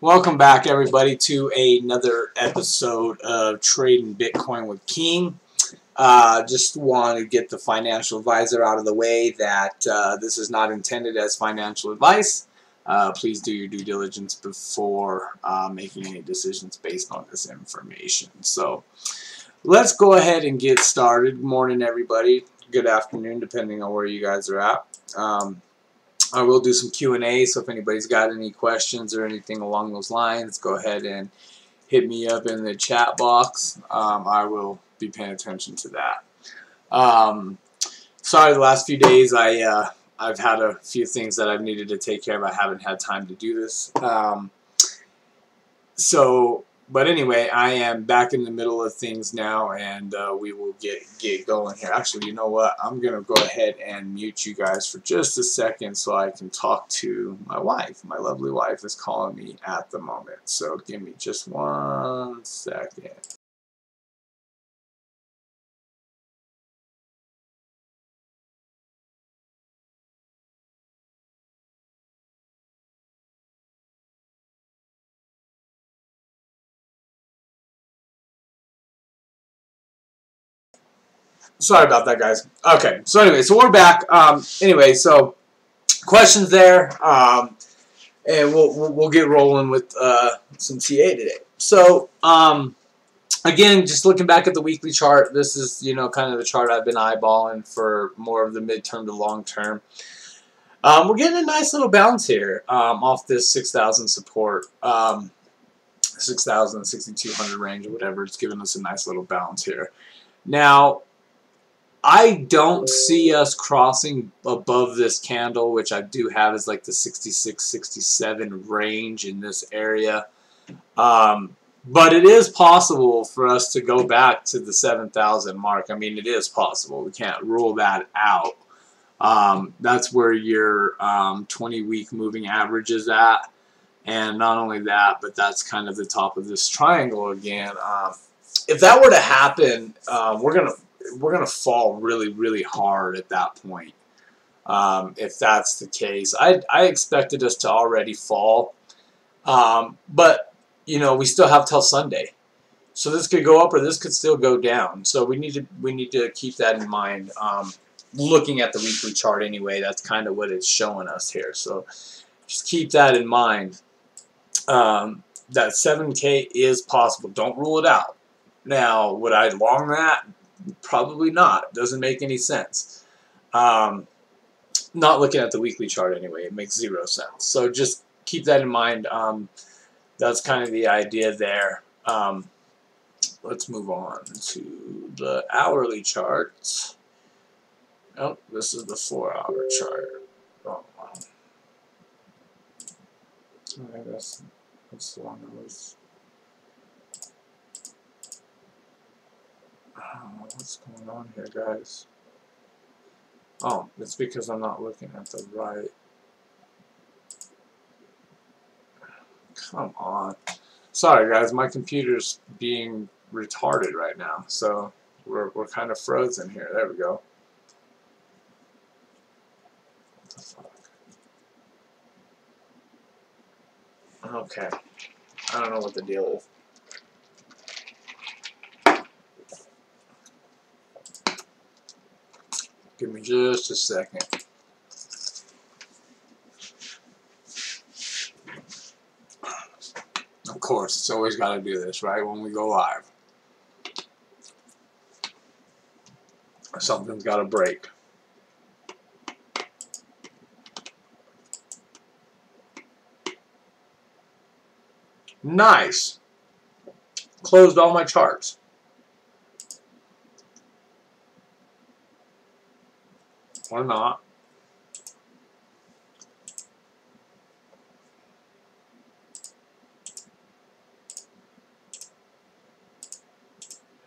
Welcome back, everybody, to another episode of Trading Bitcoin with King. Just want to get the financial advisor out of the way that this is not intended as financial advice. Please do your due diligence before making any decisions based on this information. So let's go ahead and get started. Good morning, everybody. Good afternoon, depending on where you guys are at. I will do some Q&A, so if anybody's got any questions or anything along those lines, go ahead and hit me up in the chat box. I will be paying attention to that. Sorry, the last few days I've had a few things that I've needed to take care of. I haven't had time to do this. But anyway, I am back in the middle of things now, and we will get going here. Actually, you know what? I'm going to go ahead and mute you guys for just a second so I can talk to my wife. My lovely wife is calling me at the moment, so give me just 1 second. Sorry about that, guys. Okay, so anyway, so we're back. Anyway, so questions there, and we'll get rolling with some TA today. So again, just looking back at the weekly chart, this is kind of the chart I've been eyeballing for more of the midterm to long term. We're getting a nice little bounce here off this 6,000 support, 6,000, 6,200 range or whatever. It's giving us a nice little bounce here. Now, I don't see us crossing above this candle, which I do have is like the 66, 67 range in this area. But it is possible for us to go back to the 7,000 mark. I mean, it is possible. We can't rule that out. That's where your 20-week moving average is at. And not only that, but that's kind of the top of this triangle again. If that were to happen, we're gonna fall really, really hard at that point. If that's the case, I expected us to already fall, but we still have till Sunday, so this could go up or this could still go down. So we need to keep that in mind. Looking at the weekly chart anyway, that's kind of what it's showing us here. So just keep that in mind. That 7K is possible. Don't rule it out. Now, would I long that? Probably not. Doesn't make any sense. Not looking at the weekly chart anyway. It makes 0 sense. So just keep that in mind. That's kind of the idea there. Let's move on to the hourly charts. Oh, this is the 4-hour chart. Oh, wow. Okay, that's the one that was. What's going on here, guys? Oh, it's because I'm not looking at the right. Come on. Sorry, guys. My computer's being retarded right now, so we're kind of frozen here. There we go. What the fuck? Okay. I don't know what the deal is. Give me just a second. Of course, it's always got to do this, right, when we go live. Something's got to break. Nice. Closed all my charts. Or not.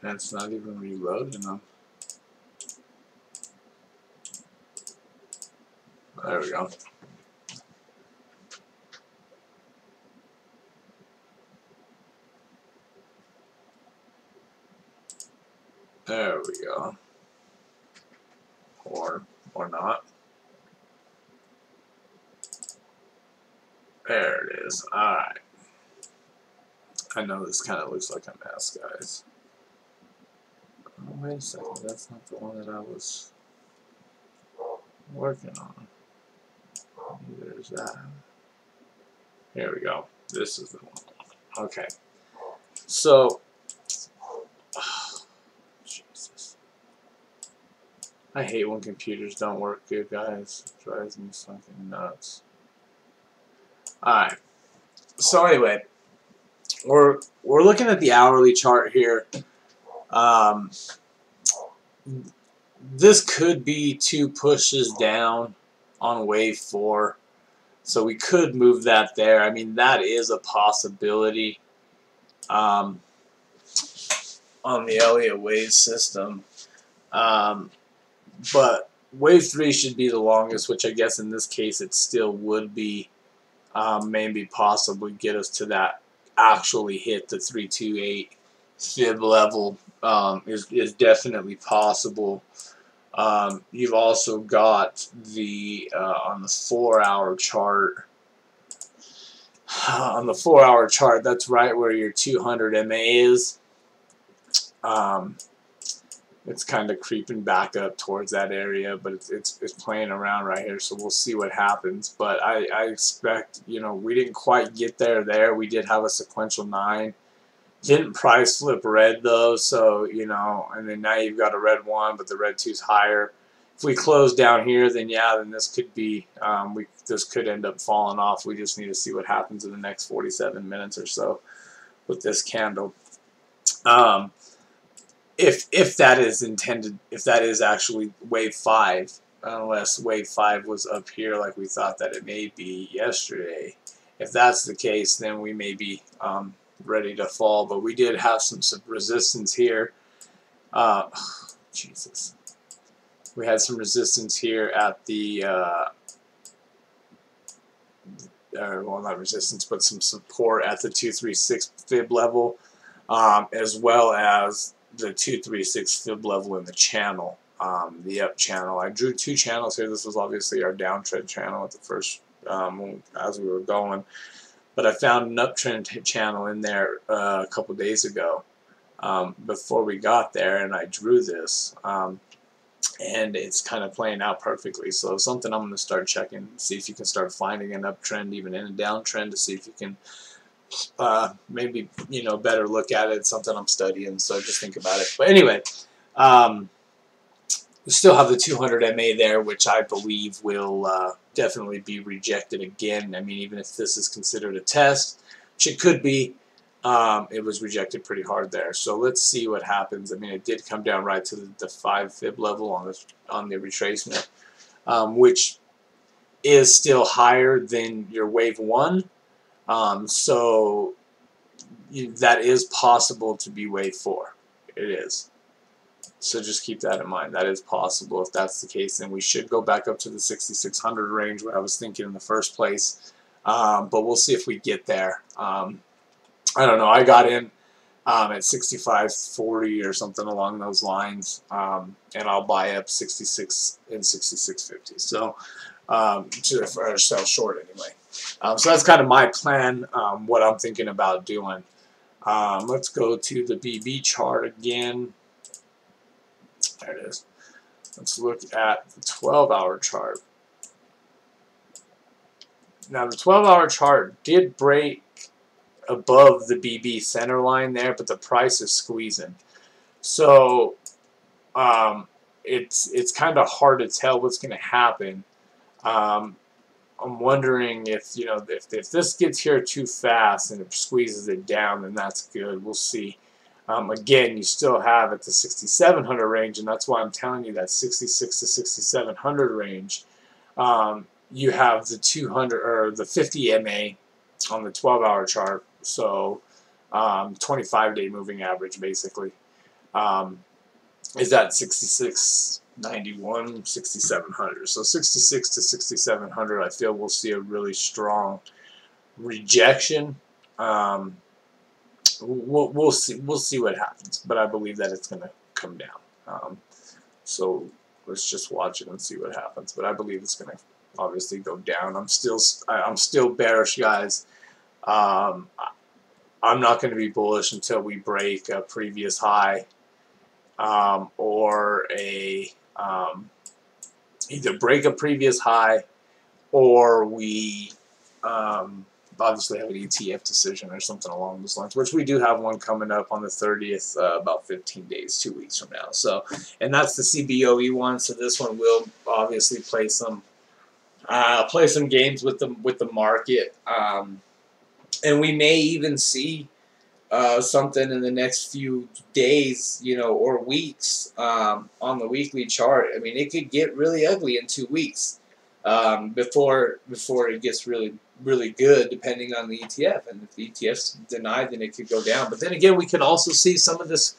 And it's not even reloading them. There we go. There we go. Or not. There it is. Alright. I know this kind of looks like a mess, guys. Oh, wait a second, that's not the one that I was working on. There's that. Here we go. This is the one. Okay. So, oh, Jesus. I hate when computers don't work good, guys. It drives me fucking nuts. Alright. So anyway, we're looking at the hourly chart here. This could be 2 pushes down on wave 4. So we could move that there. I mean, that is a possibility on the Elliott wave system. But wave 3 should be the longest, which I guess in this case it still would be. Maybe possibly get us to that, actually hit the 328 fib level is definitely possible. You've also got the on the 4-hour chart. On the 4-hour chart, that's right where your 200 MA is. It's kind of creeping back up towards that area, but it's playing around right here, so we'll see what happens. But I expect, you know, we didn't quite get there. We did have a sequential 9. Didn't price flip red though, so, you know, and then now you've got a red 1, but the red 2's higher. If we close down here, then yeah, then this could be, this could end up falling off. We just need to see what happens in the next 47 minutes or so with this candle. If that is intended, if that is actually wave 5, unless wave 5 was up here like we thought that it may be yesterday. If that's the case, then we may be ready to fall. But we did have some resistance here. Jesus. We had some resistance here at the, well, not resistance, but some support at the 236 fib level, as well as the 236 fib level in the channel, the up channel. I drew 2 channels here. This was obviously our downtrend channel at the first, as we were going. But I found an uptrend channel in there a couple days ago before we got there, and I drew this. And it's kind of playing out perfectly. So it's something I'm going to start checking, see if you can start finding an uptrend, even in a downtrend, to see if you can maybe, you know, better look at it. It's something I'm studying, so just think about it. But anyway, we still have the 200 MA there, which I believe will definitely be rejected again. I mean, even if this is considered a test, which it could be, it was rejected pretty hard there. So let's see what happens. I mean, it did come down right to the 5 fib level on the retracement, which is still higher than your wave 1. So that is possible to be wave 4. It is. So just keep that in mind. That is possible. If that's the case, then we should go back up to the 6600 range, what I was thinking in the first place. But we'll see if we get there. I don't know. I got in at 65.40 or something along those lines, and I'll buy up 66 and 66.50. So or sell short anyway. So that's kind of my plan. What I'm thinking about doing. Let's go to the BB chart again. There it is. Let's look at the 12-hour chart. Now the 12-hour chart did break above the BB center line there, but the price is squeezing. So it's kind of hard to tell what's going to happen. I'm wondering if, you know, if this gets here too fast and it squeezes it down, then that's good. We'll see. Again, you still have at the 6700 range, and that's why I'm telling you that 66 to 6700 range. You have the 200 or the 50 MA on the 12-hour chart. So 25-day moving average basically is at 66.91, 6700. So 66 to 6700, I feel we'll see a really strong rejection. We'll see what happens, but I believe that it's going to come down. So let's just watch it and see what happens. But I believe it's going to obviously go down. I'm still bearish, guys. I'm not going to be bullish until we break a previous high, or either break a previous high, or we obviously have an ETF decision or something along those lines, which we do have one coming up on the 30th, about 15 days, 2 weeks from now. So, and that's the CBOE one. So this one will obviously play some games with the market, and we may even see something in the next few days, or weeks, on the weekly chart. I mean, it could get really ugly in 2 weeks, before it gets really good, depending on the ETF. And if the ETF's denied, then it could go down. But then again, we could also see some of this,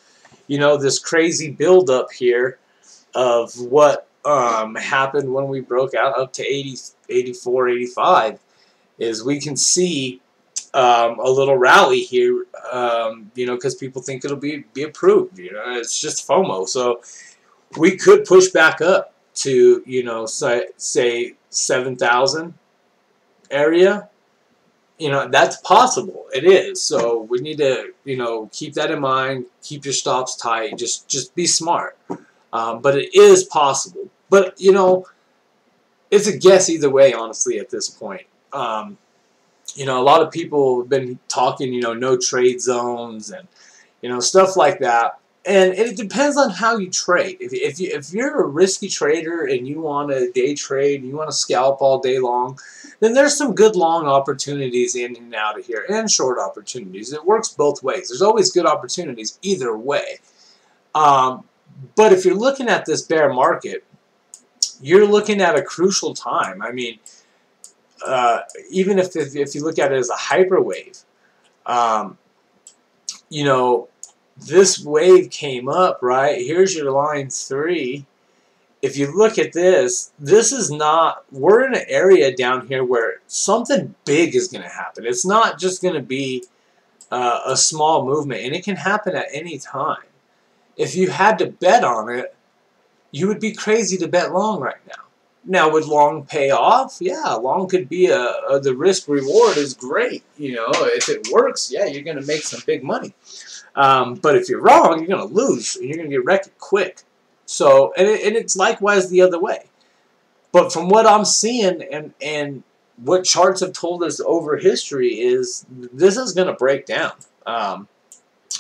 this crazy buildup here of what happened when we broke out up to 80, 84, 85. Is we can see a little rally here, because people think it'll be approved. It's just FOMO. So we could push back up to, say 7,000 area. That's possible. It is. So we need to, keep that in mind. Keep your stops tight. Just be smart. But it is possible. But, it's a guess either way, honestly, at this point. A lot of people have been talking, no trade zones and, stuff like that. And it depends on how you trade. If you're a risky trader and you want to day trade, and you want to scalp all day long, then there's some good long opportunities in and out of here, and short opportunities. It works both ways. There's always good opportunities either way. But if you're looking at this bear market, you're looking at a crucial time. I mean, even if you look at it as a hyperwave, this wave came up, right? Here's your line 3. If you look at this, we're in an area down here where something big is going to happen. It's not just going to be a small movement, and it can happen at any time. If you had to bet on it, you would be crazy to bet long right now. Now, would long pay off? Yeah, long could be the risk reward is great. If it works, yeah, you're going to make some big money. But if you're wrong, you're going to lose, and you're going to get wrecked quick. So, and it's likewise the other way. But from what I'm seeing and what charts have told us over history is this is going to break down. And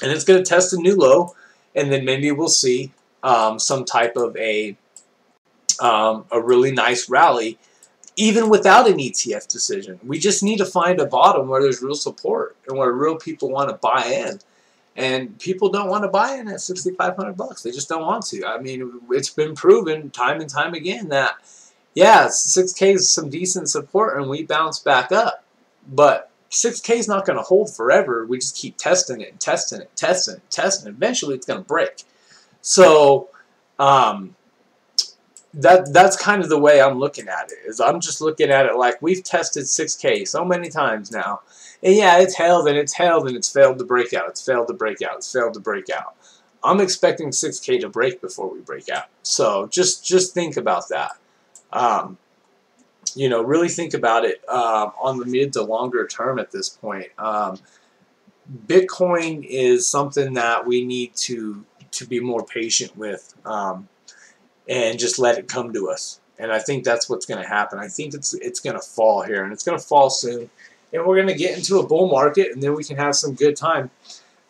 it's going to test a new low, and then maybe we'll see some type of a really nice rally, even without an ETF decision. We just need to find a bottom where there's real support and where real people want to buy in. And people don't want to buy in at 6,500 bucks. They just don't want to. I mean, it's been proven time and time again that, yeah, 6K is some decent support and we bounce back up. But 6K is not going to hold forever. We just keep testing it and testing it, testing it, testing it. Eventually, it's going to break. So, that's kind of the way I'm looking at it. Is I'm just looking at it like we've tested 6K so many times now. And yeah, it's held and it's held and it's failed to break out. It's failed to break out. It's failed to break out. I'm expecting 6K to break before we break out. So just think about that. Really think about it on the mid to longer term at this point. Bitcoin is something that we need to be more patient with, and just let it come to us. And I think that's what's going to happen. I think it's going to fall here, and it's going to fall soon. And we're going to get into a bull market, and then we can have some good time.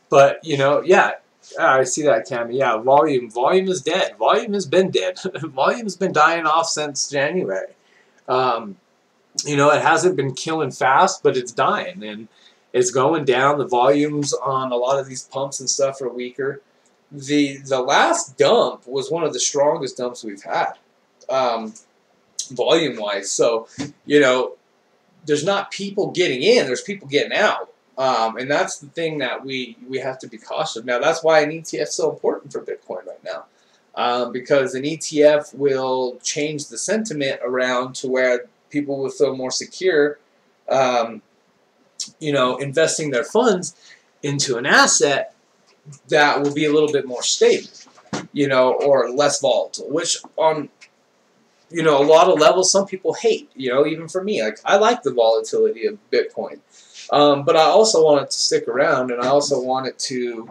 But, yeah, I see that, Cam. Yeah, volume is dead. Volume has been dead. Volume's been dying off since January. It hasn't been killing fast, but it's dying, and it's going down. The volumes on a lot of these pumps and stuff are weaker. The last dump was one of the strongest dumps we've had, volume-wise. So, there's not people getting in, there's people getting out. And that's the thing that we have to be cautious of. Now, that's why an ETF is so important for Bitcoin right now. Because an ETF will change the sentiment around to where people will feel more secure, investing their funds into an asset that will be a little bit more stable, or less volatile, which on you know, a lot of levels some people hate, you know, even for me. Like, I like the volatility of Bitcoin. But I also want it to stick around, and I also want it to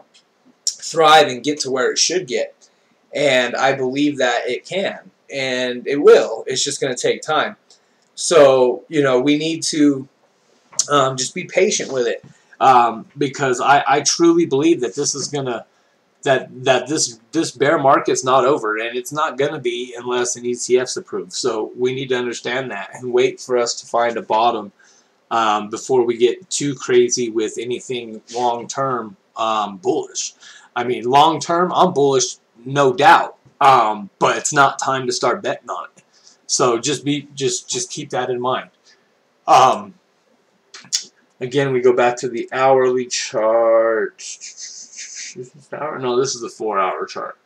thrive and get to where it should get. And I believe that it can, and it will. It's just going to take time. So, you know, we need to just be patient with it, because I truly believe that this is gonna this bear market's not over, and it's not gonna be unless an ETF's approved. So we need to understand that and wait for us to find a bottom, before we get too crazy with anything long term bullish. I mean, long term, I'm bullish, no doubt, but it's not time to start betting on it. So just keep that in mind. Again, we go back to the hourly chart. Is this hour? No, this is the 4-hour chart.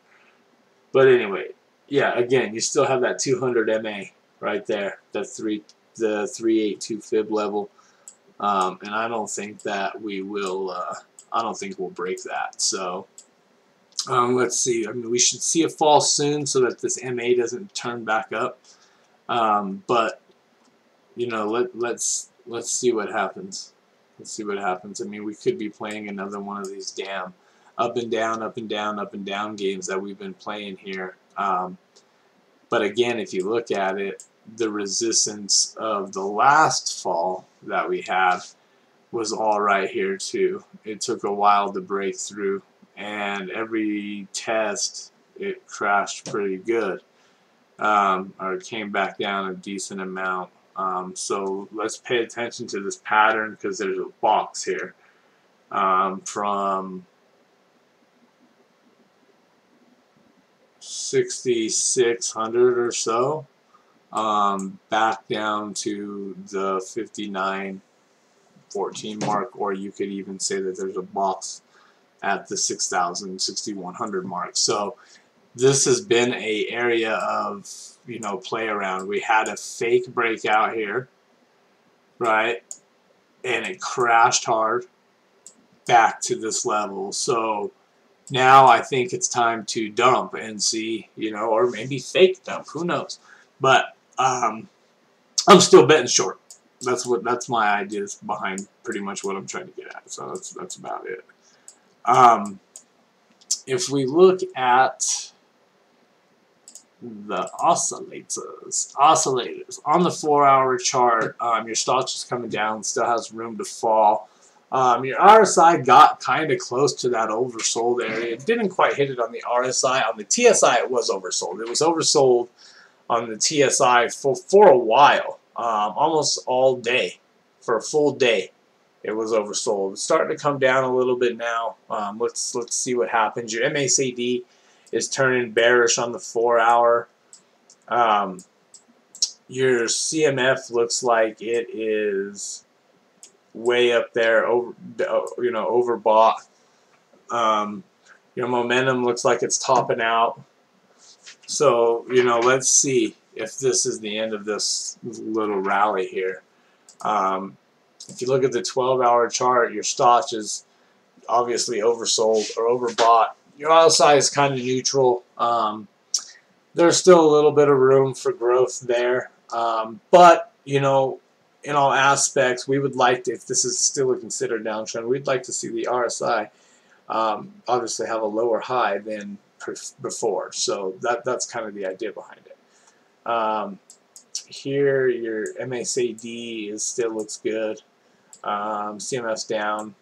But anyway, yeah, again, you still have that 200 MA right there, the 382 fib level, and I don't think that we will. I don't think we'll break that. So let's see. I mean, we should see a fall soon so that this MA doesn't turn back up. But you know, let's see what happens. Let's see what happens. I mean, we could be playing another one of these damn up and down, up and down, up and down games that we've been playing here. But again, if you look at it, the resistance of the last fall that we had was all right here too. It took a while to break through, and every test it crashed pretty good, or it came back down a decent amount. So let's pay attention to this pattern, because there's a box here from 6,600 or so back down to the 59.14 mark, or you could even say that there's a box at the 6,000, 6,100 mark. So this has been a area of, you know, play around. We had a fake breakout here, right, and it crashed hard back to this level. So now I think it's time to dump and see, you know, or maybe fake dump, who knows. But I'm still betting short. That's my ideas behind pretty much what I'm trying to get at. So that's about it. If we look at the oscillators on the 4-hour chart, your stock's just coming down, still has room to fall. Your RSI got kind of close to that oversold area. It didn't quite hit it on the RSI. On the TSI, it was oversold. It was oversold on the TSI for a while, almost all day, for a full day. It was oversold. It's starting to come down a little bit now. Let's see what happens. Your MACD is turning bearish on the 4-hour. Your CMF looks like it is way up there, overbought. Your momentum looks like it's topping out. So, you know, let's see if this is the end of this little rally here. If you look at the 12-hour chart, your stock is obviously oversold or overbought. Your RSI is kind of neutral. There's still a little bit of room for growth there. But, you know, in all aspects, we would like to, if this is still a considered downtrend, we'd like to see the RSI obviously have a lower high than before. So that's kind of the idea behind it. Here, your MACD still looks good. CMF's down.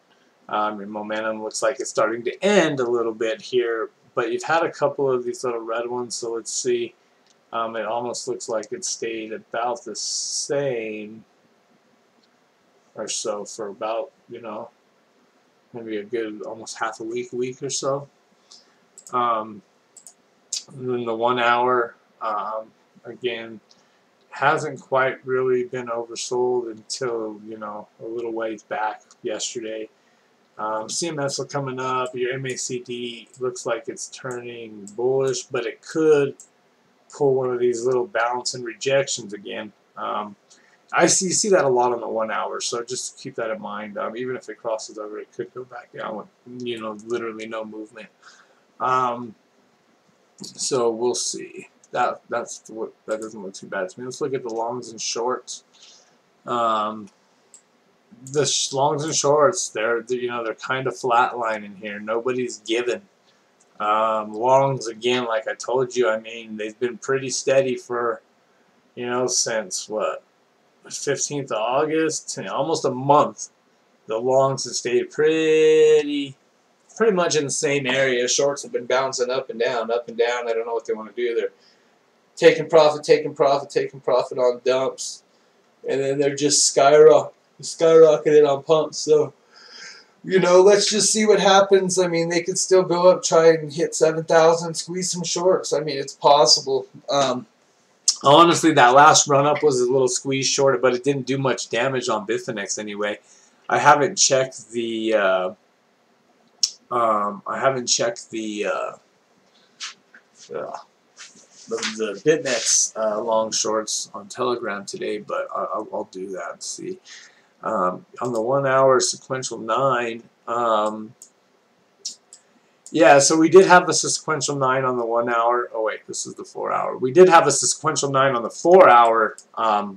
Your momentum looks like it's starting to end a little bit here, but you've had a couple of these little red ones, so let's see. It almost looks like it stayed about the same or so for about, you know, maybe a good almost half a week or so. And then the 1 hour, again, hasn't quite really been oversold until, you know, a little ways back yesterday. CMS are coming up. Your MACD looks like it's turning bullish, but it could pull one of these little bounce and rejections again. You see that a lot on the 1 hour, so just keep that in mind. Even if it crosses over, it could go back down with, you know, literally no movement. So we'll see. that doesn't look too bad to me. Let's look at the longs and shorts. The longs and shorts, they're kind of flatlining here. Nobody's given. Longs, again, like I told you, I mean, they've been pretty steady for, since what, 15th of August, almost a month. The longs have stayed pretty much in the same area. Shorts have been bouncing up and down, up and down. I don't know what they want to do. They're taking profit on dumps, and then they're just skyrocketing on pumps. So, let's just see what happens. I mean, they could still go up, try and hit 7,000, squeeze some shorts. I mean, it's possible. Honestly, that last run-up was a little squeeze short, but it didn't do much damage on BitMEX anyway. I haven't checked the BitMEX long shorts on Telegram today, but I'll do that and see. On the 1 hour sequential 9, yeah, so we did have a sequential 9 on the 1 hour. Oh wait, this is the 4 hour. We did have a sequential 9 on the 4 hour. I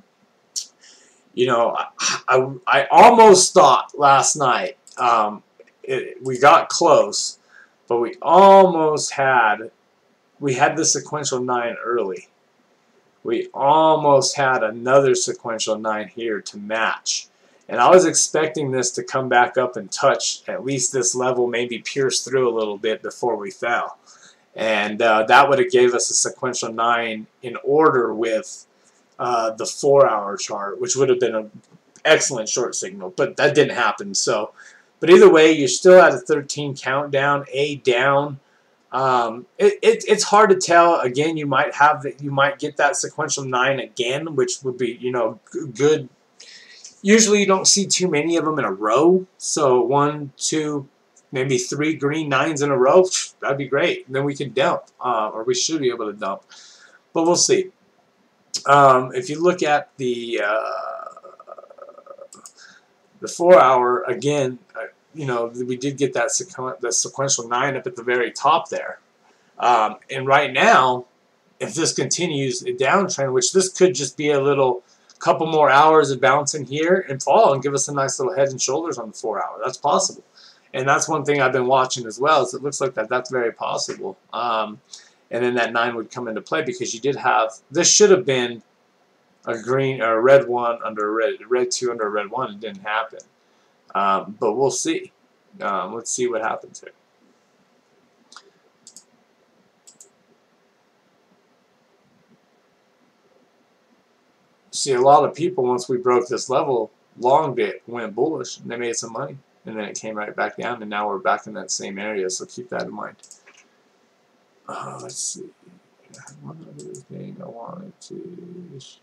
almost thought last night we got close, but we had the sequential 9 early. We almost had another sequential 9 here to match. And I was expecting this to come back up and touch at least this level, maybe pierce through a little bit before we fell. And that would have gave us a sequential 9 in order with the 4 hour chart, which would have been an excellent short signal. But that didn't happen. So, but either way, you're still at a 13 countdown, A down. It's hard to tell. Again, you might get that sequential 9 again, which would be good. Usually you don't see too many of them in a row. So 1, 2, maybe 3 green 9s in a row. That'd be great. And then we can dump, or we should be able to dump. But we'll see. If you look at the 4 hour again, we did get that sequential 9 up at the very top there. And right now, if this continues a downtrend, which this could just be a little couple more hours of bouncing here and fall and give us a nice little head and shoulders on the 4 hour. That's possible. And that's one thing I've been watching as well, is it looks like that's very possible. And then that 9 would come into play, because you did have, this should have been a green or a red 1 under a red 2 under a red 1. It didn't happen. But we'll see. Let's see what happens here. See, a lot of people, once we broke this level, longed it, went bullish, and they made some money. And then it came right back down, and now we're back in that same area, so keep that in mind. Let's see. One other thing I wanted to show.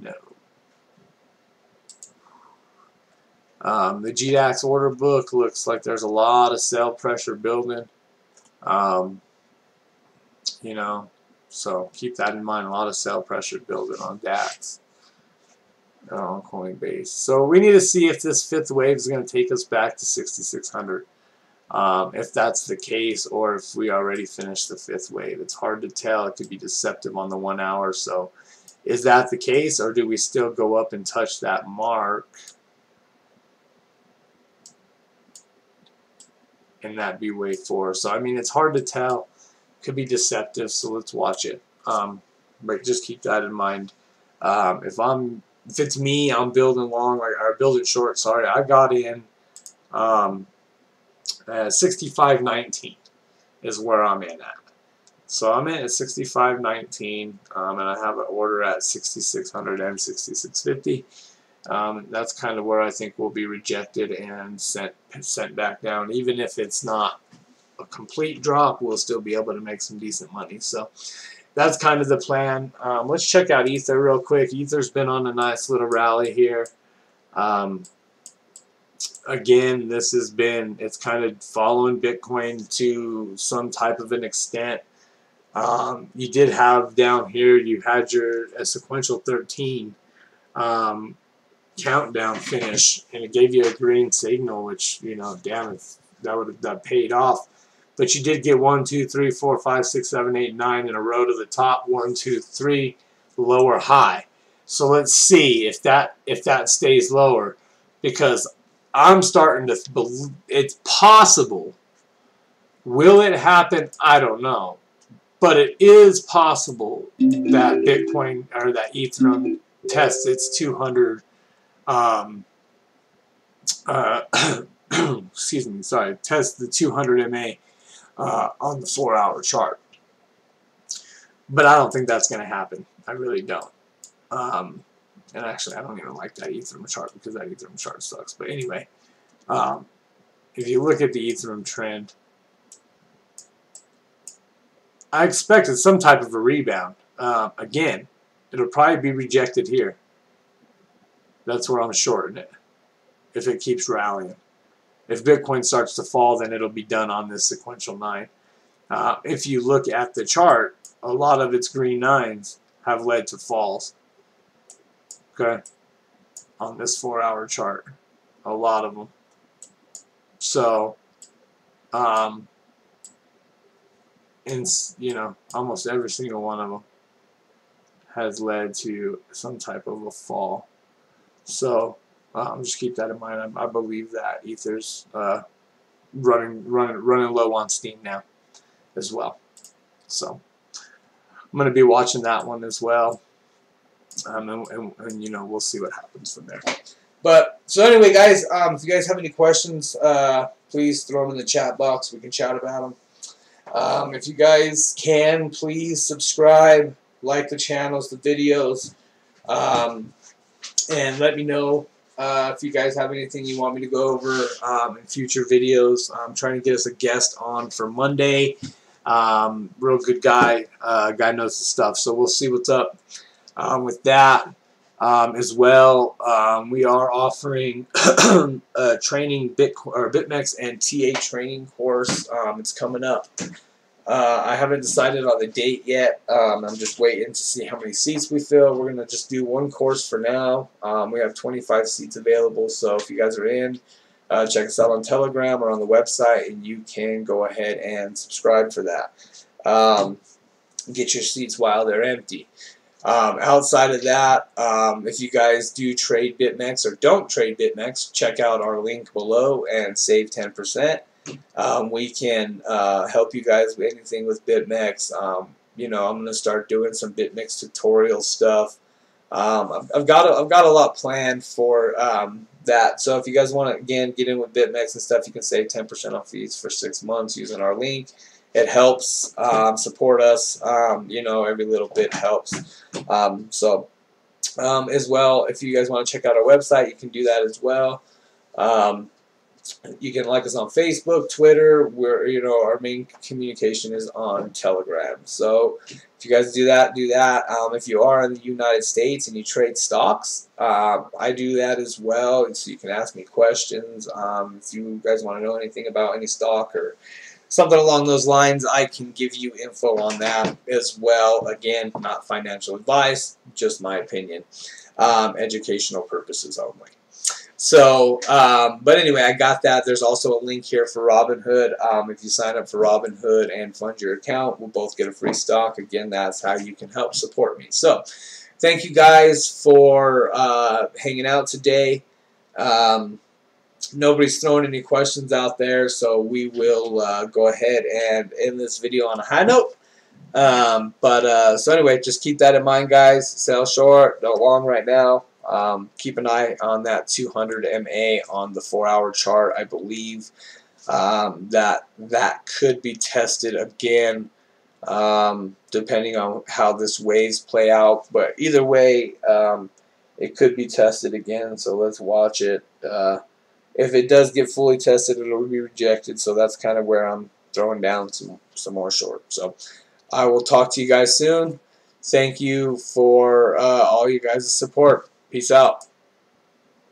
No. The GDAX order book looks like there's a lot of sell pressure building. So keep that in mind. A lot of sell pressure building on DAX, on Coinbase. So we need to see if this 5th wave is going to take us back to 6,600. If that's the case, or if we already finished the 5th wave. It's hard to tell. It could be deceptive on the 1 hour. So is that the case, or do we still go up and touch that mark? And that be wave 4. So I mean, it's hard to tell. Could be deceptive, so let's watch it. But just keep that in mind. If it's me, I'm building long or building short. Sorry, I got in 65.19 is where I'm in at. So I'm in at 65.19, and I have an order at 6,600 and 6,650. That's kind of where I think we'll be rejected and sent back down. Even if it's not a complete drop, we'll still be able to make some decent money. So that's kind of the plan. Let's check out Ether real quick. Ether's been on a nice little rally here. Again, it's kind of following Bitcoin to some type of an extent. You did have down here, you had a sequential 13 countdown finish, and it gave you a green signal, which, damn, that would have paid off. but you did get 1, 2, 3, 4, 5, 6, 7, 8, 9 in a row to the top. 1, 2, 3 lower high. So let's see if that stays lower, because I'm starting to believe it's possible. Will it happen? I don't know. But it is possible that Bitcoin or that Ethereum tests its 200 excuse me, sorry, test the 200 MA on the 4-hour chart. But I don't think that's going to happen. I really don't. And actually, I don't even like that Ethereum chart, because that Ethereum chart sucks. But anyway, if you look at the Ethereum trend, I expected some type of a rebound. Again, it'll probably be rejected here. That's where I'm shorting it, if it keeps rallying. If Bitcoin starts to fall, then it'll be done on this sequential 9. If you look at the chart, a lot of its green 9s have led to falls. Okay, on this 4-hour chart, a lot of them. So, and you know, almost every single one of them has led to some type of a fall. So just keep that in mind. I believe that Ether's running low on steam now as well. So I'm going to be watching that one as well, and you know, we'll see what happens from there. But so anyway, guys, if you guys have any questions, please throw them in the chat box. We can chat about them. If you guys can, please subscribe, like the channels, the videos, and let me know if you guys have anything you want me to go over in future videos. I'm trying to get us a guest on for Monday. Real good guy. Guy knows the stuff. So we'll see what's up with that. As well, we are offering a training BitMEX and TA training course. It's coming up. I haven't decided on the date yet. I'm just waiting to see how many seats we fill. We're gonna just do one course for now. We have 25 seats available, so if you guys are in, check us out on Telegram or on the website, and you can go ahead and subscribe for that. Get your seats while they're empty. Outside of that, if you guys do trade BitMEX or don't trade BitMEX, check out our link below and save 10%. We can help you guys with anything with BitMEX. You know, I'm going to start doing some BitMEX tutorial stuff. I've got a lot planned for that. So if you guys want to, again, get in with BitMEX and stuff, you can save 10% on fees for 6 months using our link. It helps support us. You know, every little bit helps. As well, if you guys want to check out our website, you can do that as well. You can like us on Facebook, Twitter. Where, you know, our main communication is on Telegram. So if you guys do that, do that. If you are in the United States and you trade stocks, I do that as well. And so you can ask me questions. If you guys want to know anything about any stock or something along those lines, I can give you info on that as well. Again, not financial advice, just my opinion. Educational purposes only. So, but anyway, I got that. There's also a link here for Robinhood. If you sign up for Robinhood and fund your account, we'll both get a free stock. Again, that's how you can help support me. So, thank you guys for hanging out today. Nobody's throwing any questions out there, so we will go ahead and end this video on a high note. So anyway, just keep that in mind, guys. Sell short, don't long right now. Keep an eye on that 200 MA on the 4-hour chart. I believe that could be tested again, depending on how this waves play out. But either way, it could be tested again, so let's watch it. If it does get fully tested, it'll be rejected. So that's kind of where I'm throwing down some more short. So I will talk to you guys soon. Thank you for all you guys' support. Peace out.